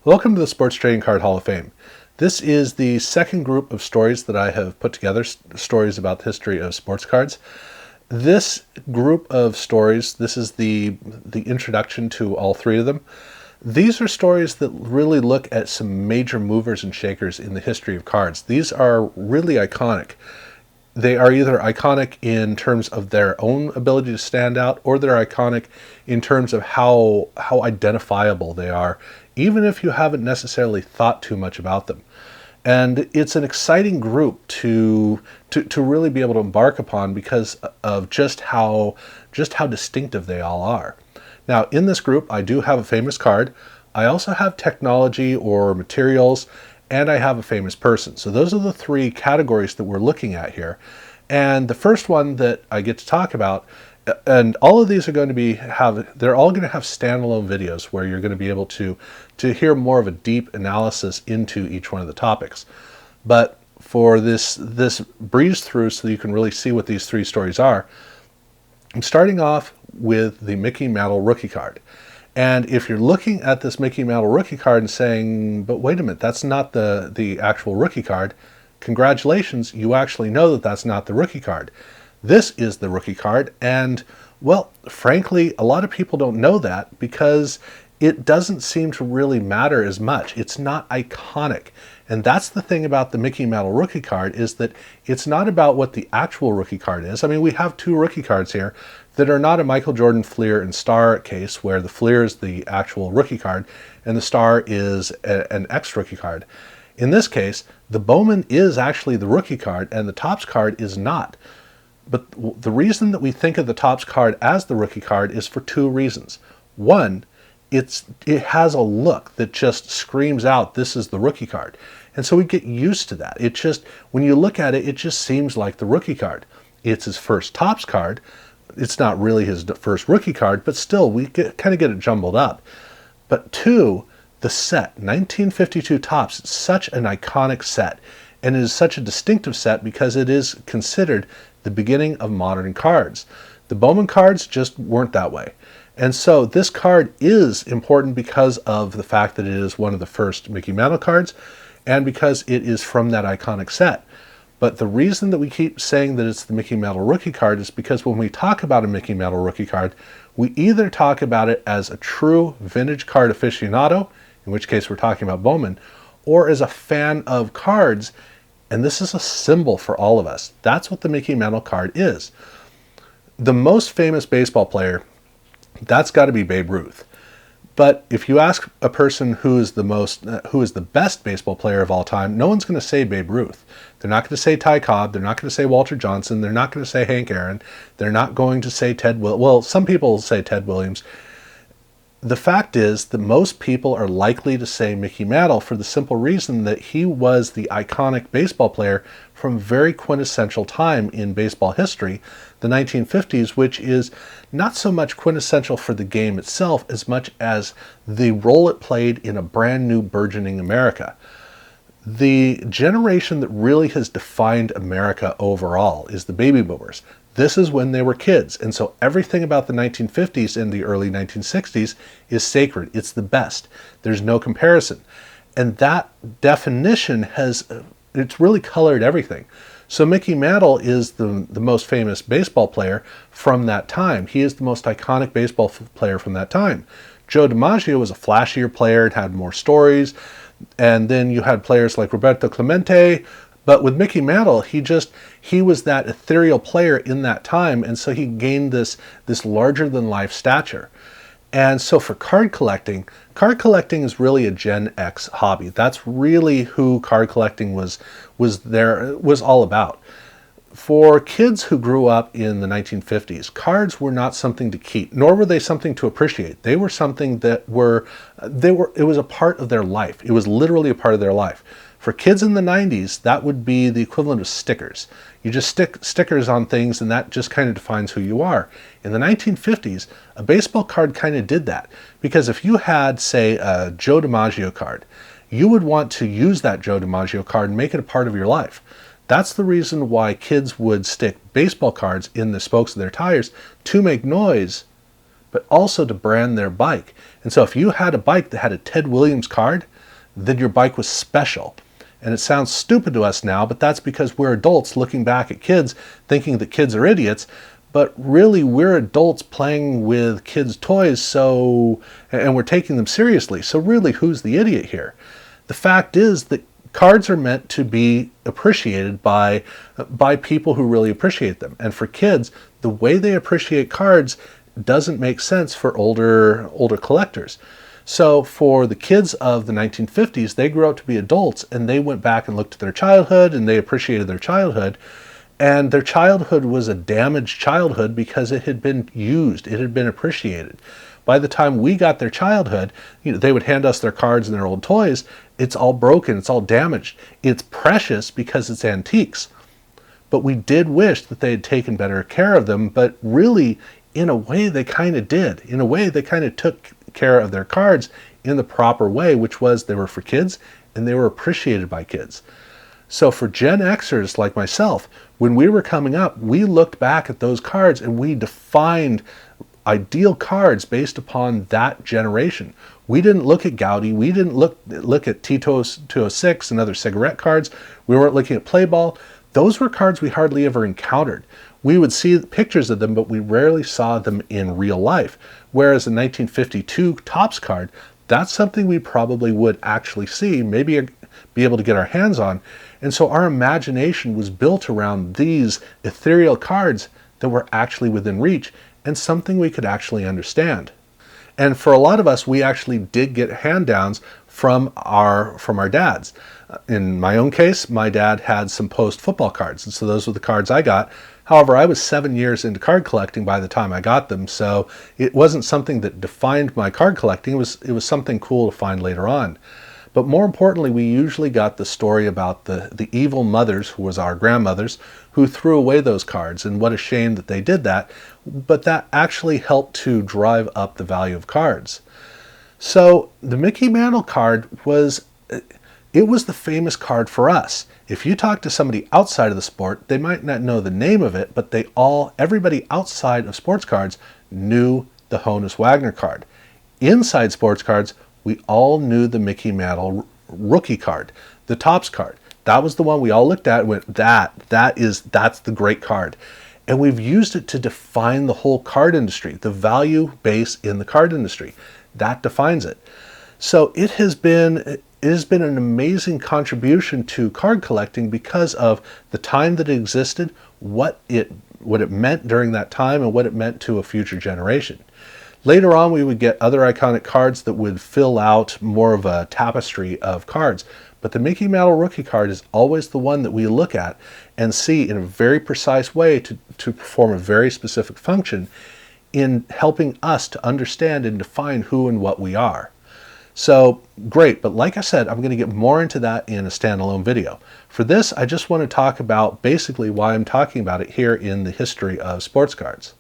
Welcome to the Sports Trading Card Hall of Fame. This is the second group of stories that I have put together, stories about the history of sports cards. This group of stories, this is the introduction to all three of them. These are stories that really look at some major movers and shakers in the history of cards. These are really iconic. They are either iconic in terms of their own ability to stand out, or they're iconic in terms of how identifiable they are, even if you haven't necessarily thought too much about them. And it's an exciting group to really be able to embark upon because of just how distinctive they all are. Now, in this group, I do have a famous card. I also have technology or materials, and I have a famous person. So those are the three categories that we're looking at here. And the first one that I get to talk about, and all of these are going to they're all going to have standalone videos where you're going to be able to hear more of a deep analysis into each one of the topics. But for this breeze through so you can really see what these three stories are, I'm starting off with the Mickey Mantle rookie card. And if you're looking at this Mickey Mantle rookie card and saying, but wait a minute, that's not the actual rookie card, congratulations, you actually know that that's not the rookie card. This is the rookie card, and, well, frankly, a lot of people don't know that because it doesn't seem to really matter as much. It's not iconic. And that's the thing about the Mickey Mantle rookie card, is that it's not about what the actual rookie card is. I mean, we have two rookie cards here that are not a Michael Jordan Fleer and Star case, where the Fleer is the actual rookie card and the Star is an ex-rookie card. In this case, the Bowman is actually the rookie card and the Topps card is not. But the reason that we think of the Topps card as the rookie card is for two reasons. One, it has a look that just screams out, this is the rookie card. And so we get used to that. It just, when you look at it, it just seems like the rookie card. It's his first Topps card. It's not really his first rookie card, but still, we kind of get it jumbled up. But two, the set, 1952 Topps, it's such an iconic set. And it is such a distinctive set because it is considered the beginning of modern cards. The Bowman cards just weren't that way. And so this card is important because of the fact that it is one of the first Mickey Mantle cards and because it is from that iconic set. But the reason that we keep saying that it's the Mickey Mantle rookie card is because when we talk about a Mickey Mantle rookie card, we either talk about it as a true vintage card aficionado, in which case we're talking about Bowman, or as a fan of cards, and this is a symbol for all of us. That's what the Mickey Mantle card is. The most famous baseball player, that's got to be Babe Ruth. But if you ask a person who is the best baseball player of all time, no one's going to say Babe Ruth. They're not going to say Ty Cobb. They're not going to say Walter Johnson. They're not going to say Hank Aaron. They're not going to say Ted Williams. Well, some people say Ted Williams. The fact is that most people are likely to say Mickey Mantle for the simple reason that he was the iconic baseball player from a very quintessential time in baseball history, the 1950s, which is not so much quintessential for the game itself as much as the role it played in a brand new burgeoning America. The generation that really has defined America overall is the baby boomers. This is when they were kids, and so everything about the 1950s and the early 1960s is sacred. It's the best. There's no comparison. And that definition it's really colored everything. So Mickey Mantle is the most famous baseball player from that time. He is the most iconic baseball player from that time. Joe DiMaggio was a flashier player and had more stories. And then you had players like Roberto Clemente. But with Mickey Mantle, he was that ethereal player in that time, and so he gained this larger-than-life stature. And so for card collecting is really a Gen X hobby. That's really who card collecting was all about. For kids who grew up in the 1950s, cards were not something to keep, nor were they something to appreciate. They were something that it was a part of their life. It was literally a part of their life. For kids in the 90s, that would be the equivalent of stickers. You just stick stickers on things and that just kind of defines who you are. In the 1950s, a baseball card kind of did that. Because if you had, say, a Joe DiMaggio card, you would want to use that Joe DiMaggio card and make it a part of your life. That's the reason why kids would stick baseball cards in the spokes of their tires to make noise, but also to brand their bike. And so if you had a bike that had a Ted Williams card, then your bike was special. And it sounds stupid to us now, but that's because we're adults looking back at kids thinking that kids are idiots. But really, we're adults playing with kids' toys, and we're taking them seriously. So really, who's the idiot here? The fact is that cards are meant to be appreciated by people who really appreciate them. And for kids, the way they appreciate cards doesn't make sense for older collectors. So for the kids of the 1950s, they grew up to be adults, and they went back and looked at their childhood, and they appreciated their childhood. And their childhood was a damaged childhood because it had been used, it had been appreciated. By the time we got their childhood, they would hand us their cards and their old toys. It's all broken, it's all damaged. It's precious because it's antiques. But we did wish that they had taken better care of them, but really, in a way, they kind of did. In a way, they kind of took care of their cards in the proper way, which was they were for kids and they were appreciated by kids. So for Gen Xers like myself, when we were coming up, we looked back at those cards and we defined ideal cards based upon that generation. We didn't look at Gaudi, we didn't look at Tito's 206 and other cigarette cards, we weren't looking at Play Ball. Those were cards we hardly ever encountered. We would see pictures of them, but we rarely saw them in real life. Whereas a 1952 Topps card, that's something we probably would actually see, maybe be able to get our hands on. And so our imagination was built around these ethereal cards that were actually within reach and something we could actually understand. And for a lot of us, we actually did get hand-downs from our dads. In my own case, my dad had some post-football cards, and so those were the cards I got. However, I was 7 years into card collecting by the time I got them, so it wasn't something that defined my card collecting. It was something cool to find later on. But more importantly, we usually got the story about the evil mothers, who was our grandmothers, who threw away those cards, and what a shame that they did that. But that actually helped to drive up the value of cards. So the Mickey Mantle card was the famous card for us. If you talk to somebody outside of the sport, they might not know the name of it, but everybody outside of sports cards knew the Honus Wagner card. Inside sports cards, we all knew the Mickey Mantle rookie card, the Topps card. That was the one we all looked at and went, that's the great card. And we've used it to define the whole card industry, the value base in the card industry. That defines it. So it has been an amazing contribution to card collecting because of the time that it existed, what it meant during that time, and what it meant to a future generation. Later on, we would get other iconic cards that would fill out more of a tapestry of cards. But the Mickey Mantle rookie card is always the one that we look at and see in a very precise way to perform a very specific function in helping us to understand and define who and what we are. So great, but like I said, I'm going to get more into that in a standalone video. For this, I just want to talk about basically why I'm talking about it here in the history of sports cards.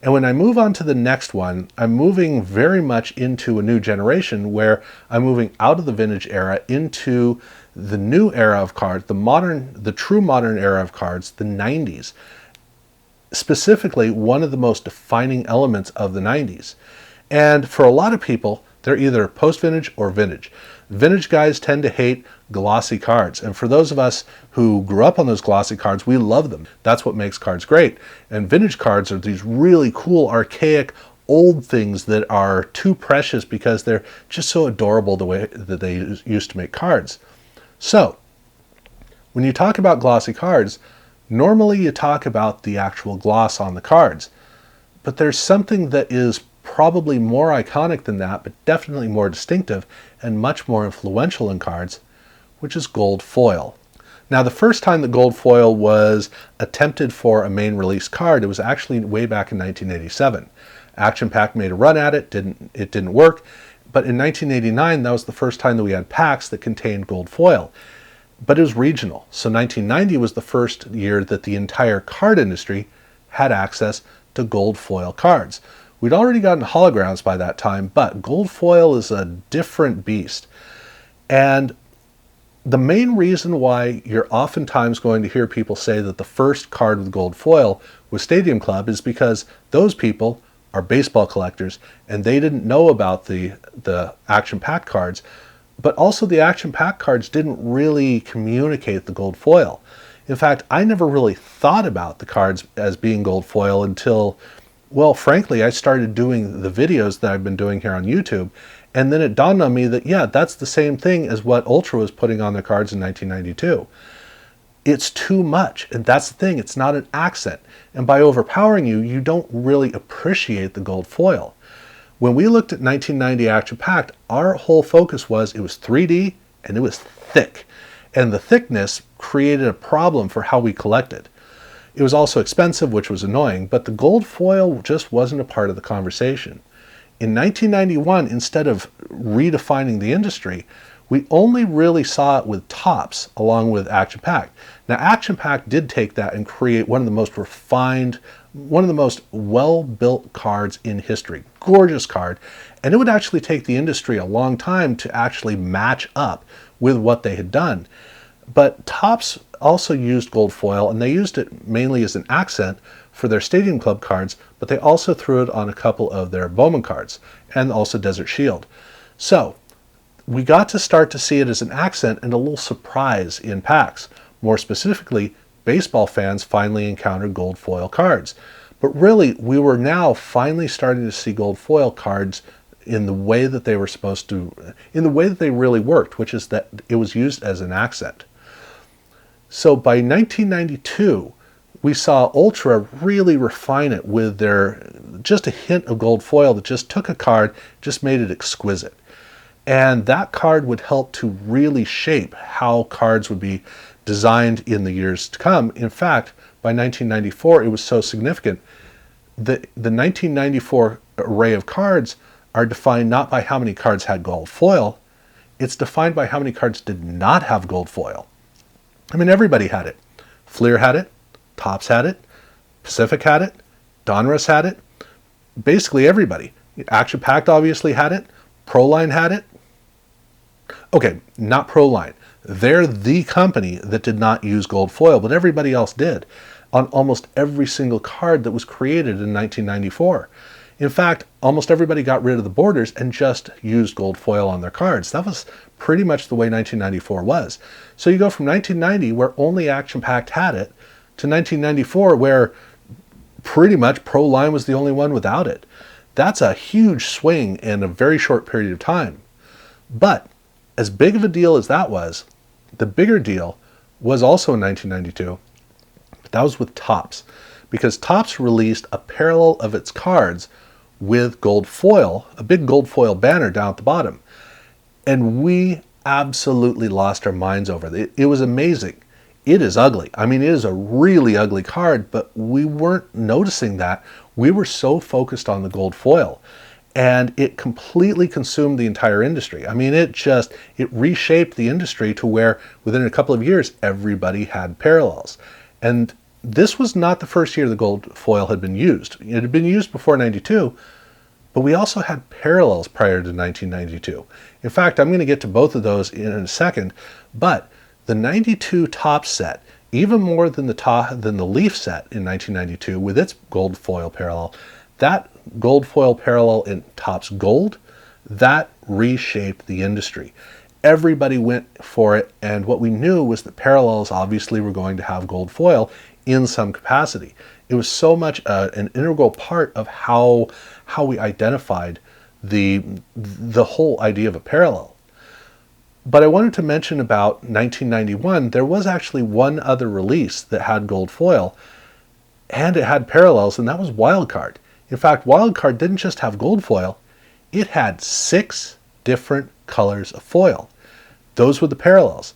And when I move on to the next one, I'm moving very much into a new generation where I'm moving out of the vintage era into the new era of cards, the true modern era of cards, the 90s. Specifically, one of the most defining elements of the 90s. And for a lot of people, they're either post-vintage or vintage. Vintage guys tend to hate glossy cards. And for those of us who grew up on those glossy cards, we love them. That's what makes cards great. And vintage cards are these really cool, archaic, old things that are too precious because they're just so adorable the way that they used to make cards. So, when you talk about glossy cards, normally you talk about the actual gloss on the cards. But there's something that is probably more iconic than that, but definitely more distinctive and much more influential in cards, which is gold foil. Now, the first time that gold foil was attempted for a main release card, it was actually way back in 1987. Action Pack made a run at it, it didn't work, but in 1989, that was the first time that we had packs that contained gold foil. But it was regional. So 1990 was the first year that the entire card industry had access to gold foil cards. We'd already gotten holograms by that time, but gold foil is a different beast. And the main reason why you're oftentimes going to hear people say that the first card with gold foil was Stadium Club is because those people are baseball collectors and they didn't know about the action pack cards. But also the action pack cards didn't really communicate the gold foil. In fact, I never really thought about the cards as being gold foil until, well, frankly, I started doing the videos that I've been doing here on YouTube. And then it dawned on me that, yeah, that's the same thing as what Ultra was putting on their cards in 1992. It's too much. And that's the thing. It's not an accent. And by overpowering you, you don't really appreciate the gold foil. When we looked at 1990 Action Packed, our whole focus was it was 3D and it was thick. And the thickness created a problem for how we collected. It was also expensive, which was annoying, but the gold foil just wasn't a part of the conversation. In 1991, instead of redefining the industry, we only really saw it with Topps along with Action Packed. Now, Action Packed did take that and create one of the most refined, one of the most well-built cards in history. Gorgeous card. And it would actually take the industry a long time to actually match up with what they had done. But Topps also used gold foil, and they used it mainly as an accent for their Stadium Club cards, but they also threw it on a couple of their Bowman cards, and also Desert Shield. So, we got to start to see it as an accent and a little surprise in packs. More specifically, baseball fans finally encountered gold foil cards. But really, we were now finally starting to see gold foil cards in the way that they were supposed to, in the way that they really worked, which is that it was used as an accent. So by 1992, we saw Ultra really refine it with their, just a hint of gold foil that just took a card, just made it exquisite. And that card would help to really shape how cards would be designed in the years to come. In fact, by 1994, it was so significant that the 1994 array of cards are defined not by how many cards had gold foil, it's defined by how many cards did not have gold foil. I mean, everybody had it. Fleer had it, Topps had it, Pacific had it, Donruss had it, basically everybody. Action Packed obviously had it, Proline had it. Okay, not Proline. They're the company that did not use gold foil, but everybody else did on almost every single card that was created in 1994. In fact, almost everybody got rid of the borders and just used gold foil on their cards. That was pretty much the way 1994 was. So you go from 1990, where only Action Packed had it, to 1994, where pretty much Proline was the only one without it. That's a huge swing in a very short period of time. But as big of a deal as that was, the bigger deal was also in 1992. But that was with Topps, because Topps released a parallel of its cards with gold foil, a big gold foil banner down at the bottom. And we absolutely lost our minds over it. It was amazing. It is ugly. I mean, it is a really ugly card, but we weren't noticing that. We were so focused on the gold foil. And it completely consumed the entire industry. I mean, it reshaped the industry to where within a couple of years, everybody had parallels. And this was not the first year the gold foil had been used. It had been used before 92, but we also had parallels prior to 1992. In fact, I'm going to get to both of those in a second, but the 92 Topps set, even more than the Leaf set in 1992 with its gold foil parallel, that gold foil parallel in Topps Gold, that reshaped the industry. Everybody went for it, and what we knew was that parallels obviously were going to have gold foil in some capacity. It was so much an integral part of how we identified the whole idea of a parallel. But I wanted to mention about 1991, there was actually one other release that had gold foil, and it had parallels, and that was Wildcard. In fact, Wildcard didn't just have gold foil, it had 6 different colors of foil. Those were the parallels.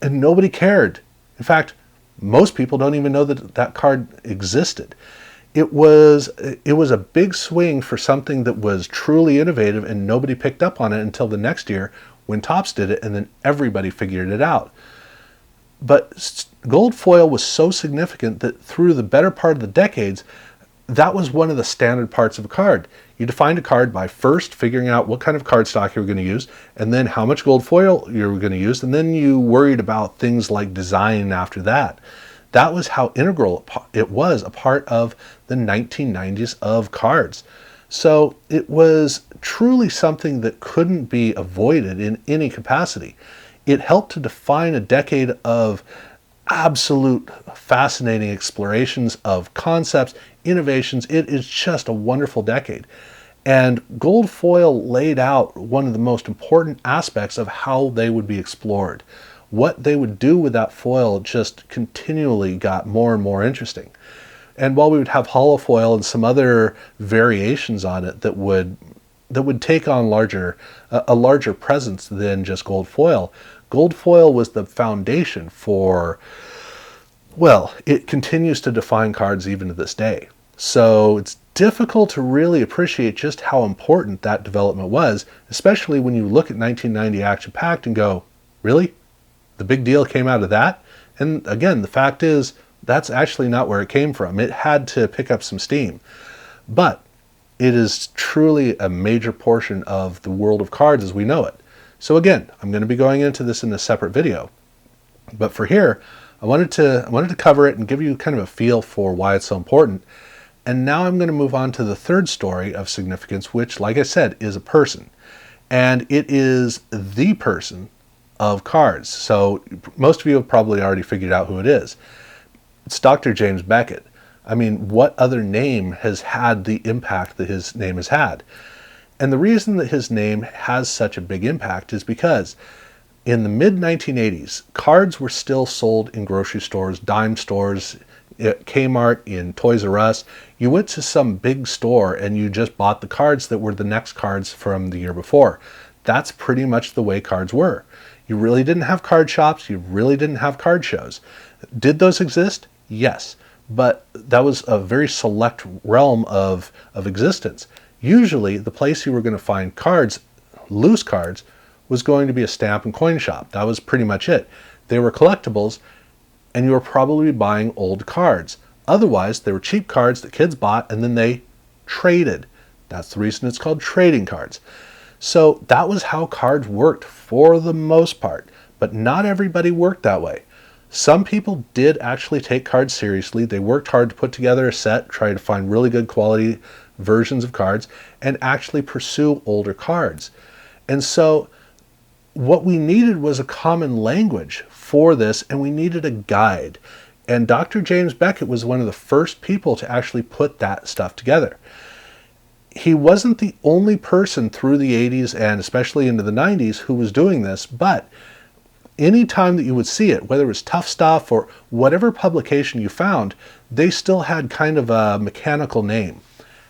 And nobody cared. In fact, most people don't even know that that card existed. It was a big swing for something that was truly innovative, and nobody picked up on it until the next year when Topps did it, and then everybody figured it out. But gold foil was so significant that through the better part of the decades, that was one of the standard parts of a card. You defined a card by first figuring out what kind of cardstock you were going to use, and then how much gold foil you were going to use, and then you worried about things like design after that. That was how integral it was a part of the 1990s of cards. So it was truly something that couldn't be avoided in any capacity. It helped to define a decade of absolute fascinating explorations of concepts, innovations. It is just a wonderful decade. And gold foil laid out one of the most important aspects of how they would be explored. What they would do with that foil just continually got more and more interesting. And while we would have hollow foil and some other variations on it that would take on a larger presence than just gold foil was the foundation for, well, it continues to define cards even to this day. So it's difficult to really appreciate just how important that development was, especially when you look at 1990 Action Packed and go, really? The big deal came out of that? And again, the fact is, that's actually not where it came from. It had to pick up some steam. But it is truly a major portion of the world of cards as we know it. So again, I'm going to be going into this in a separate video. But for here, I wanted to cover it and give you kind of a feel for why it's so important. And now I'm going to move on to the third story of significance, which, like I said, is a person. And it is the person of cards. So most of you have probably already figured out who it is. It's Dr. James Beckett. I mean, what other name has had the impact that his name has had? And the reason that his name has such a big impact is because in the mid-1980s, cards were still sold in grocery stores, dime stores, at Kmart, in Toys R Us. You went to some big store and you just bought the cards that were the next cards from the year before. That's pretty much the way cards were. You really didn't have card shops. You really didn't have card shows. Did those exist? Yes. But that was a very select realm of existence. Usually the place you were going to find cards, loose cards, was going to be a stamp and coin shop. That was pretty much it. They were collectibles, and you were probably buying old cards. Otherwise, they were cheap cards that kids bought and then they traded. That's the reason it's called trading cards. So that was how cards worked for the most part, but not everybody worked that way. Some people did actually take cards seriously. They worked hard to put together a set, try to find really good quality versions of cards, and actually pursue older cards. And so what we needed was a common language for this, and we needed a guide. And Dr. James Beckett was one of the first people to actually put that stuff together. He wasn't the only person through the 80s and especially into the 90s who was doing this, but any time that you would see it, whether it was Tough Stuff or whatever publication you found, they still had kind of a mechanical name.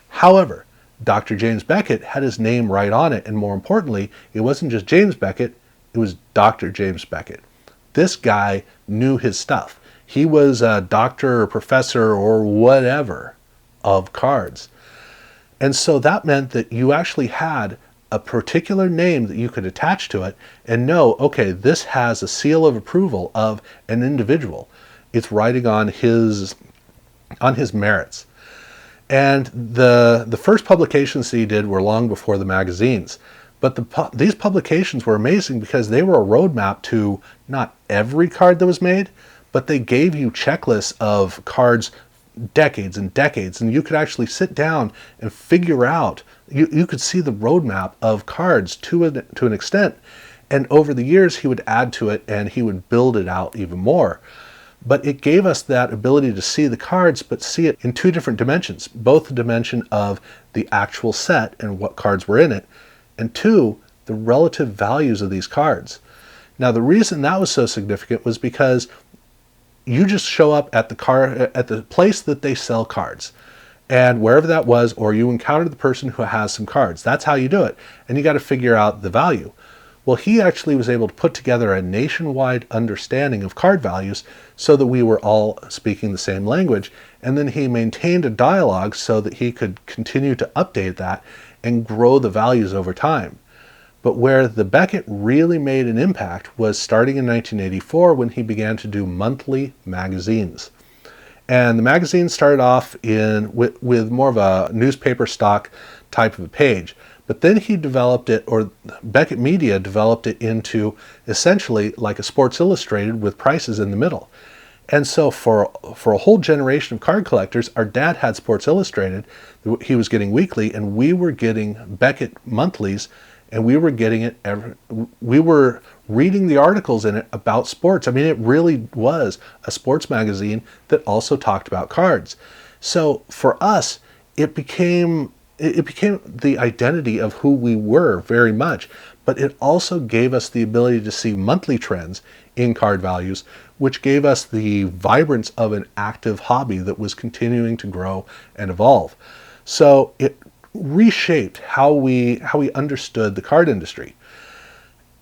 However, Dr. James Beckett had his name right on it, and more importantly, it wasn't just James Beckett, it was Dr. James Beckett. This guy knew his stuff. He was a doctor or professor or whatever of cards. And so that meant that you actually had a particular name that you could attach to it and know, okay, this has a seal of approval of an individual. It's writing on his merits. And the first publications that he did were long before the magazines. But these publications were amazing because they were a roadmap to not every card that was made, but they gave you checklists of cards decades and decades, and you could actually sit down and figure out, you could see the roadmap of cards to an extent, and over the years he would add to it and he would build it out even more. But it gave us that ability to see the cards, but see it in two different dimensions, both the dimension of the actual set and what cards were in it, and two, the relative values of these cards. Now the reason that was so significant was because you just show up at the place that they sell cards, and wherever that was, or you encounter the person who has some cards. That's how you do it, and you got to figure out the value. Well, he actually was able to put together a nationwide understanding of card values so that we were all speaking the same language, and then he maintained a dialogue so that he could continue to update that and grow the values over time. But where the Beckett really made an impact was starting in 1984 when he began to do monthly magazines. And the magazine started off with more of a newspaper stock type of a page. But then he developed it, or Beckett Media developed it into essentially like a Sports Illustrated with prices in the middle. And so for a whole generation of card collectors, our dad had Sports Illustrated. He was getting weekly, and we were getting Beckett monthlies, and we were getting it we were reading the articles in it about sports. I mean, it really was a sports magazine that also talked about cards. So for us, it became the identity of who we were very much, but it also gave us the ability to see monthly trends in card values, which gave us the vibrance of an active hobby that was continuing to grow and evolve. So it reshaped how we understood the card industry.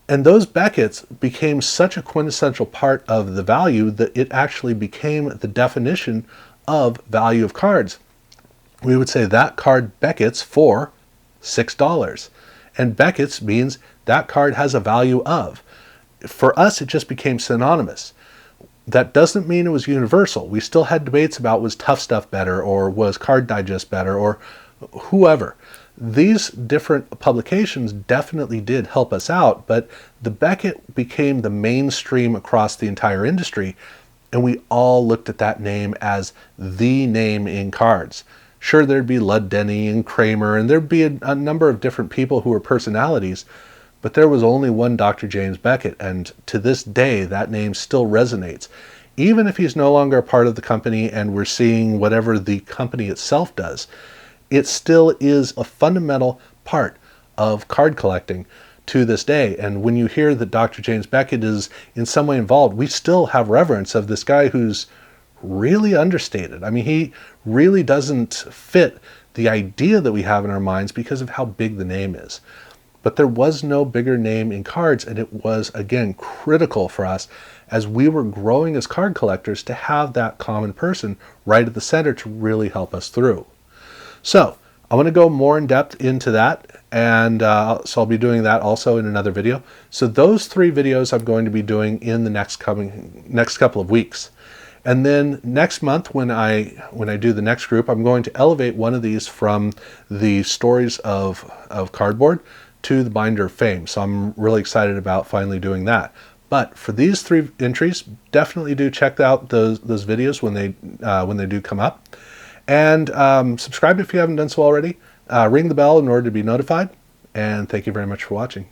And those Becketts became such a quintessential part of the value that it actually became the definition of value of cards. We would say that card Beckett's for $6. And Beckett's means that card has a value of. For us, it just became synonymous. That doesn't mean it was universal. We still had debates about, was Tough Stuff better, or was Card Digest better, or whoever. These different publications definitely did help us out, but the Beckett became the mainstream across the entire industry, and we all looked at that name as the name in cards. Sure, there'd be Lud Denny and Kramer, and there'd be a number of different people who were personalities, but there was only one Dr. James Beckett, and to this day, that name still resonates. Even if he's no longer a part of the company and we're seeing whatever the company itself does, it still is a fundamental part of card collecting to this day. And when you hear that Dr. James Beckett is in some way involved, we still have reverence of this guy who's really understated. I mean, he really doesn't fit the idea that we have in our minds because of how big the name is. But there was no bigger name in cards, and it was, again, critical for us as we were growing as card collectors to have that common person right at the center to really help us through. So I want to go more in depth into that, and so I'll be doing that also in another video. So those 3 videos I'm going to be doing in the next couple of weeks. And then next month, when I do the next group, I'm going to elevate one of these from the stories of cardboard to the binder of fame. So I'm really excited about finally doing that. But for these 3 entries, definitely do check out those videos when they do come up. And subscribe if you haven't done so already. Ring the bell in order to be notified. And thank you very much for watching.